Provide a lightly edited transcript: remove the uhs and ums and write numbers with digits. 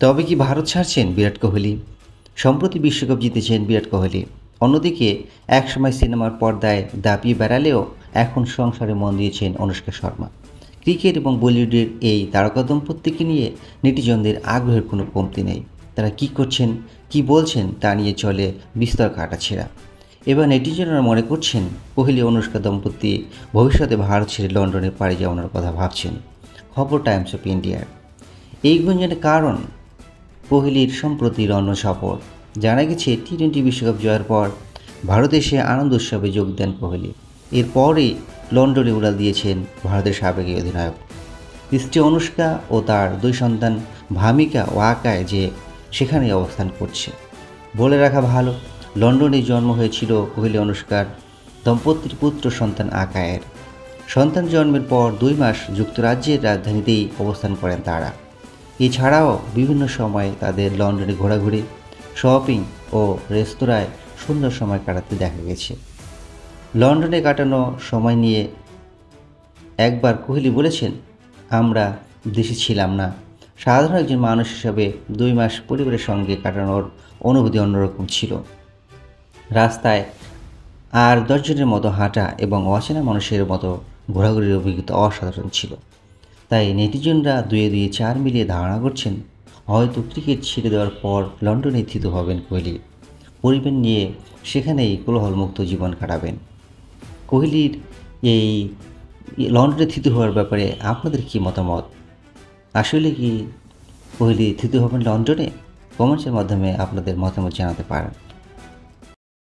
তবে কি ভারত ছাড়ছেন বিরাট কোহলি? সম্প্রতি বিশ্বকাপ জিতেছেন বিরাট কোহলি। অন্যদিকে একসময় সিনেমার পর্দায় দাপিয়ে বেড়ালেও এখন সংসারে মন দিয়েছেন অনুষ্কা শর্মা। ক্রিকেট এবং বলিউডের এই তারকা দম্পতিকে নিয়ে নেটিজনদের আগ্রহের কোনো কমতি নেই। তারা কী করছেন, কী বলছেন তা নিয়ে চলে বিস্তর কাটাছেঁড়া। এবার নেটিজনরা মনে করছেন কোহলি অনুষ্কা দম্পতি ভবিষ্যতে ভারত ছেড়ে লন্ডনে পাড়ি জমানোর কথা ভাবছেন। খবর টাইমস অফ ইন্ডিয়ার। এই গুঞ্জনের কারণ কোহলির সম্প্রতি লন্ডন সফর। জানা গেছে টি-20 বিশ্বকাপ জয়ের পর ভারতে এসে আনন্দ উৎসবে যোগ দেন কোহলি। এরপরই লন্ডনে উড়াল দিয়েছেন ভারতের সাবেক এই অধিনায়ক। স্ত্রী অনুষ্কা ও তার দুই সন্তান ভামিকা ও আকায় যে সেখানেই অবস্থান করছে। বলে রাখা ভালো, লন্ডনে জন্ম হয়েছিল কোহলি অনুষ্কার দম্পতির পুত্র সন্তান আকায়ের। সন্তান জন্মের পর 2 মাস যুক্তরাজ্যের রাজধানীতেই অবস্থান করেন তারা। এছাড়াও বিভিন্ন সময় তাদের লন্ডনে ঘোরাঘুরি, শপিং ও রেস্তোরাঁয় সুন্দর সময় কাটাতে দেখা গেছে। লন্ডনে কাটানো সময় নিয়ে একবার কোহলি বলেছেন, আমরা দেশে ছিলাম না। সাধারণ একজন মানুষ হিসাবে 2 মাস পরিবারের সঙ্গে কাটানোর অনুভূতি অন্যরকম ছিল। রাস্তায় আর 10 জনের মতো হাঁটা এবং অচেনা মানুষের মতো ঘোরাঘুরির অভিজ্ঞতা অসাধারণ ছিল। তাই নেটিজনরা দুয়ে 4 মিলিয়ে ধারণা করছেন হয়তো ক্রিকেট ছেড়ে দেওয়ার পর লন্ডনে স্থিত হবেন কোহলি। পরিবার নিয়ে সেখানেই কোলাহলমুক্ত জীবন কাটাবেন। কোহলির এই লন্ডনে স্থিত হওয়ার ব্যাপারে আপনাদের কী মতামত? আসলে কি কোহলি স্থিত হবেন লন্ডনে? কমেন্টসের মাধ্যমে আপনাদের মতামত জানাতে পারেন।